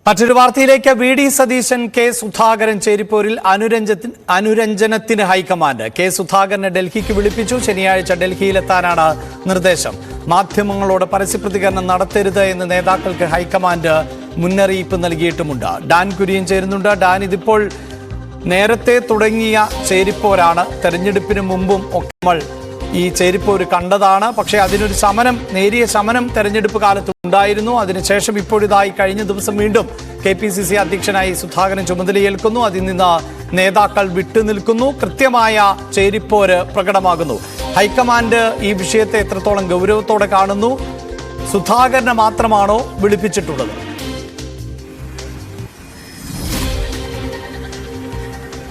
മറ്റൊരു വാർത്തയിലേക്ക് VD. Satheesan K Sudhakaran ചേരിപ്പോരിൽ അനുരഞ്ജനത്തിന് ഹൈക്കമാൻഡ്. കെ സുധാകരനെ ഡൽഹിക്ക് വിളിപ്പിച്ചു. ശനിയാഴ്ച ഡൽഹിയിലെത്താനാണ് നിർദ്ദേശം. മാധ്യമങ്ങളോട് പരസ്യപ്രതികരണം നടത്തരുത് എന്ന് നേതാക്കൾക്ക് ഹൈക്കമാൻഡ് മുന്നറിയിപ്പ് നൽകിയിട്ടുമുണ്ട്. ഡാൻ കുര്യൻ ചേരുന്നുണ്ട്. ഡാൻ, ഇതിപ്പോൾ നേരത്തെ തുടങ്ങിയ ചേരിപ്പോരാണ്. തെരഞ്ഞെടുപ്പിന് മുമ്പും ഒക്കെ നമ്മൾ ഈ ചേരിപ്പോര് കണ്ടതാണ്. പക്ഷേ അതിനൊരു നേരിയ ശമനം തെരഞ്ഞെടുപ്പ് കാലത്ത് ഉണ്ടായിരുന്നു. അതിനുശേഷം ഇപ്പോഴിതായി കഴിഞ്ഞ ദിവസം വീണ്ടും KPCC അധ്യക്ഷനായി സുധാകരൻ ചുമതലയേൽക്കുന്നു. അതിൽ നിന്ന് നേതാക്കൾ വിട്ടുനിൽക്കുന്നു. കൃത്യമായ ചേരിപ്പോര് പ്രകടമാകുന്നു. ഹൈക്കമാൻഡ് ഈ വിഷയത്തെ എത്രത്തോളം ഗൗരവത്തോടെ കാണുന്നു? സുധാകരനെ മാത്രമാണോ വിളിപ്പിച്ചിട്ടുള്ളത്?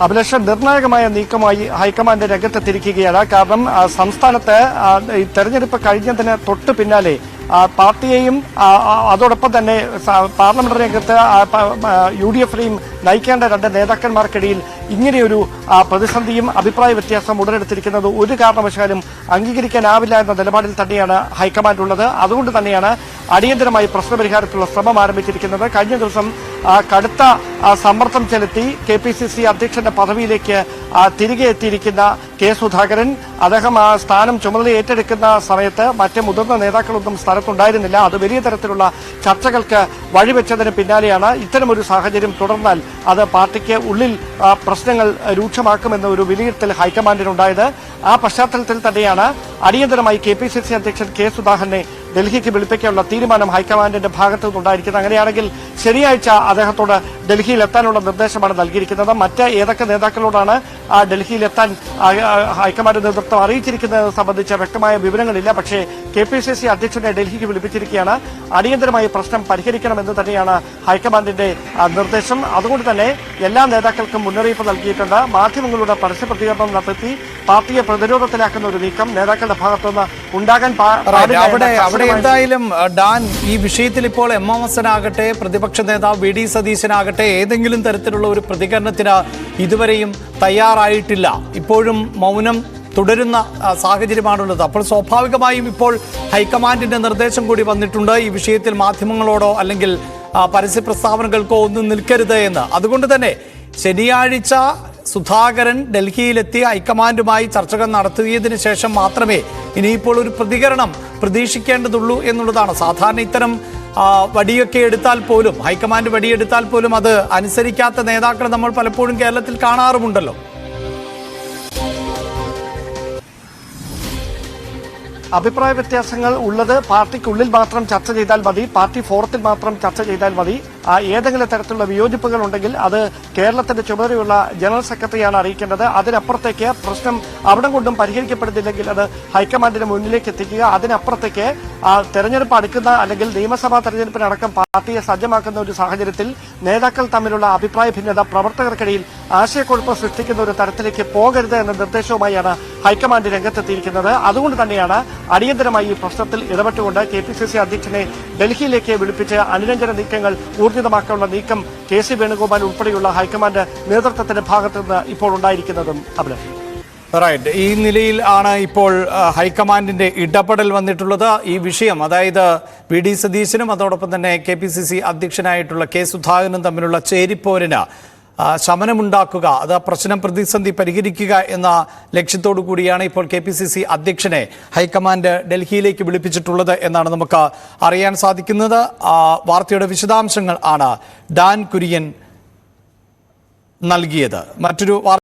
അഭിലാഷ്, നിർണായകമായ നീക്കമായി ഹൈക്കമാൻഡ് രംഗത്തെത്തിയിരിക്കുകയാണ്. കാരണം സംസ്ഥാനത്ത് തെരഞ്ഞെടുപ്പ് കഴിഞ്ഞതിന് തൊട്ട് പിന്നാലെ പാർട്ടിയെയും അതോടൊപ്പം തന്നെ പാർലമെന്റ് രംഗത്ത് UDF-നെയും നയിക്കേണ്ട രണ്ട് നേതാക്കന്മാർക്കിടയിൽ ഇങ്ങനെയൊരു പ്രതിസന്ധിയും അഭിപ്രായ വ്യത്യാസം ഉടലെടുത്തിരിക്കുന്നത് ഒരു കാരണവശാലും അംഗീകരിക്കാനാവില്ല എന്ന നിലപാടിൽ തന്നെയാണ് ഹൈക്കമാൻഡ് ഉള്ളത്. അതുകൊണ്ട് തന്നെയാണ് അടിയന്തരമായി പ്രശ്നപരിഹാരത്തിലുള്ള ശ്രമം ആരംഭിച്ചിരിക്കുന്നത്. കഴിഞ്ഞ ദിവസം കടുത്ത സമ്മർദ്ദം ചെലുത്തി KPCC അധ്യക്ഷന്റെ പദവിയിലേക്ക് തിരികെ എത്തിയിരിക്കുന്ന കെ സുധാകരൻ, അദ്ദേഹം ആ സ്ഥാനം ചുമതല ഏറ്റെടുക്കുന്ന സമയത്ത് മറ്റ് മുതിർന്ന നേതാക്കളൊന്നും സ്ഥാനത്തുണ്ടായിരുന്നില്ല. അത് വലിയ തരത്തിലുള്ള ചർച്ചകൾക്ക് വഴിവെച്ചതിന് പിന്നാലെയാണ് ഇത്തരമൊരു സാഹചര്യം തുടർന്നാൽ അത് പാർട്ടിക്ക് ഉള്ളിൽ പ്രശ്നങ്ങൾ രൂക്ഷമാക്കുമെന്ന ഒരു വിലയിരുത്തൽ ഹൈക്കമാൻഡിനുണ്ടായത്. ആ പശ്ചാത്തലത്തിൽ തന്നെയാണ് അടിയന്തരമായി KPCC അധ്യക്ഷൻ കെ സുധാകരനെ ഡൽഹിക്ക് വിളിപ്പിക്കാനുള്ള തീരുമാനം ഹൈക്കമാൻഡിന്റെ ഭാഗത്തു നിന്നുണ്ടായിരിക്കുന്നത്. അങ്ങനെയാണെങ്കിൽ ശനിയാഴ്ച അദ്ദേഹത്തോട് ഡൽഹിയിൽ എത്താനുള്ള നിർദ്ദേശമാണ് നൽകിയിരിക്കുന്നത്. മറ്റ് ഏതൊക്കെ നേതാക്കളോടാണ് ഡൽഹിയിലെത്താൻ ഹൈക്കമാൻഡ് നേതൃത്വം അറിയിച്ചിരിക്കുന്നത് സംബന്ധിച്ച വ്യക്തമായ വിവരങ്ങളില്ല. പക്ഷേ KPCC അധ്യക്ഷനെ ഡൽഹിക്ക് വിളിപ്പിച്ചിരിക്കുകയാണ്. അടിയന്തരമായി പ്രശ്നം പരിഹരിക്കണമെന്ന് തന്നെയാണ് ഹൈക്കമാൻഡിന്റെ നിർദ്ദേശം. അതുകൊണ്ട് തന്നെ എല്ലാ നേതാക്കൾക്കും മുന്നറിയിപ്പ് നൽകിയിട്ടുണ്ട്. മാധ്യമങ്ങളുടെ പരസ്യപ്രതികരണം നടത്തി പാർട്ടിയെ പ്രതിരോധത്തിലാക്കുന്ന ഒരു നീക്കം നേതാക്കളുടെ ഭാഗത്തുനിന്ന് ഉണ്ടാകാൻ പാടില്ല. എന്തായാലും ഡാൻ, ഈ വിഷയത്തിൽ ഇപ്പോൾ MMS ആകട്ടെ, പ്രതിപക്ഷ നേതാവ് വി.ഡി. സതീശനാകട്ടെ ഏതെങ്കിലും തരത്തിലുള്ള ഒരു പ്രതികരണത്തിന് ഇതുവരെയും തയ്യാറായിട്ടില്ല. ഇപ്പോഴും മൗനം തുടരുന്ന സാഹചര്യമാണുള്ളത്. അപ്പോൾ സ്വാഭാവികമായും ഇപ്പോൾ ഹൈക്കമാൻഡിന്റെ നിർദ്ദേശം കൂടി വന്നിട്ടുണ്ട്. ഈ വിഷയത്തിൽ മാധ്യമങ്ങളോടോ അല്ലെങ്കിൽ പരസ്യ പ്രസ്താവനകൾക്കോ ഒന്നും നിൽക്കരുത് എന്ന്. അതുകൊണ്ട് തന്നെ ശനിയാഴ്ച സുധാകരൻ ഡൽഹിയിലെത്തി ഹൈക്കമാൻഡുമായി ചർച്ചകൾ നടത്തിയതിനു ശേഷം മാത്രമേ ഇനിയിപ്പോൾ ഒരു പ്രതികരണം പ്രതീക്ഷിക്കേണ്ടതുള്ളൂ എന്നുള്ളതാണ്. സാധാരണ ഇത്തരം വടിയൊക്കെ എടുത്താൽ പോലും, ഹൈക്കമാൻഡ് വടിയെടുത്താൽ പോലും അത് അനുസരിക്കാത്ത നേതാക്കൾ നമ്മൾ പലപ്പോഴും കേരളത്തിൽ കാണാറുമുണ്ടല്ലോ. അഭിപ്രായ വ്യത്യാസങ്ങൾ ഉള്ളത് പാർട്ടിക്കുള്ളിൽ മാത്രം ചർച്ച ചെയ്താൽ മതി, പാർട്ടി ഫോറത്തിൽ മാത്രം ചർച്ച ചെയ്താൽ മതി. ഏതെങ്കിലും തരത്തിലുള്ള വിയോജിപ്പുകൾ ഉണ്ടെങ്കിൽ അത് കേരളത്തിന്റെ ചുമതലയുള്ള ജനറൽ സെക്രട്ടറിയാണ് അറിയിക്കേണ്ടത്. അതിനപ്പുറത്തേക്ക് പ്രശ്നം അവിടെ കൊണ്ടും പരിഹരിക്കപ്പെടുന്നില്ലെങ്കിൽ അത് ഹൈക്കമാൻഡിന് മുന്നിലേക്ക് എത്തിക്കുക. അതിനപ്പുറത്തേക്ക് തെരഞ്ഞെടുപ്പ് അടുക്കുന്ന അല്ലെങ്കിൽ നിയമസഭാ തെരഞ്ഞെടുപ്പിനടക്കം പാർട്ടിയെ സജ്ജമാക്കുന്ന ഒരു സാഹചര്യത്തിൽ നേതാക്കൾ തമ്മിലുള്ള അഭിപ്രായ ഭിന്നത പ്രവർത്തകർക്കിടയിൽ ആശയക്കുഴപ്പം സൃഷ്ടിക്കുന്ന ഒരു തരത്തിലേക്ക് പോകരുത് എന്ന നിർദ്ദേശവുമായാണ് ഹൈക്കമാൻഡ് രംഗത്തെത്തിയിരിക്കുന്നത്. അതുകൊണ്ട് തന്നെയാണ് അടിയന്തരമായി ഈ പ്രശ്നത്തിൽ ഇടപെട്ടുകൊണ്ട് KPCC അധ്യക്ഷനെ ഡൽഹിയിലേക്ക് വിളിപ്പിച്ച് അനുരഞ്ജന നീക്കങ്ങൾ ഊർജിതമാക്കാനുള്ള നീക്കം KC വേണുഗോപാൽ ഉൾപ്പെടെയുള്ള ഹൈക്കമാൻഡ് നേതൃത്വത്തിന്റെ ഭാഗത്തു നിന്ന് ഇപ്പോൾ ഉണ്ടായിരിക്കുന്നതും. റൈറ്റ്, ഈ നിലയിൽ ആണ് ഇപ്പോൾ ഹൈക്കമാൻഡിന്റെ ഇടപെടൽ വന്നിട്ടുള്ളത്. ഈ വിഷയം, അതായത് വി.ഡി. സതീശനും അതോടൊപ്പം തന്നെ KPCC അധ്യക്ഷനായിട്ടുള്ള കെ സുധാകരനും തമ്മിലുള്ള ചേരിപ്പോരിന് ശമനമുണ്ടാക്കുക, അത് പ്രതിസന്ധി പരിഹരിക്കുക എന്ന ലക്ഷ്യത്തോടു കൂടിയാണ് ഇപ്പോൾ KPCC അധ്യക്ഷനെ ഹൈക്കമാൻഡ് ഡൽഹിയിലേക്ക് വിളിപ്പിച്ചിട്ടുള്ളത് എന്നാണ് നമുക്ക് അറിയാൻ സാധിക്കുന്നത്. വാർത്തയുടെ വിശദാംശങ്ങൾ ആണ് ഡാൻ കുര്യൻ നൽകിയത്. മറ്റൊരു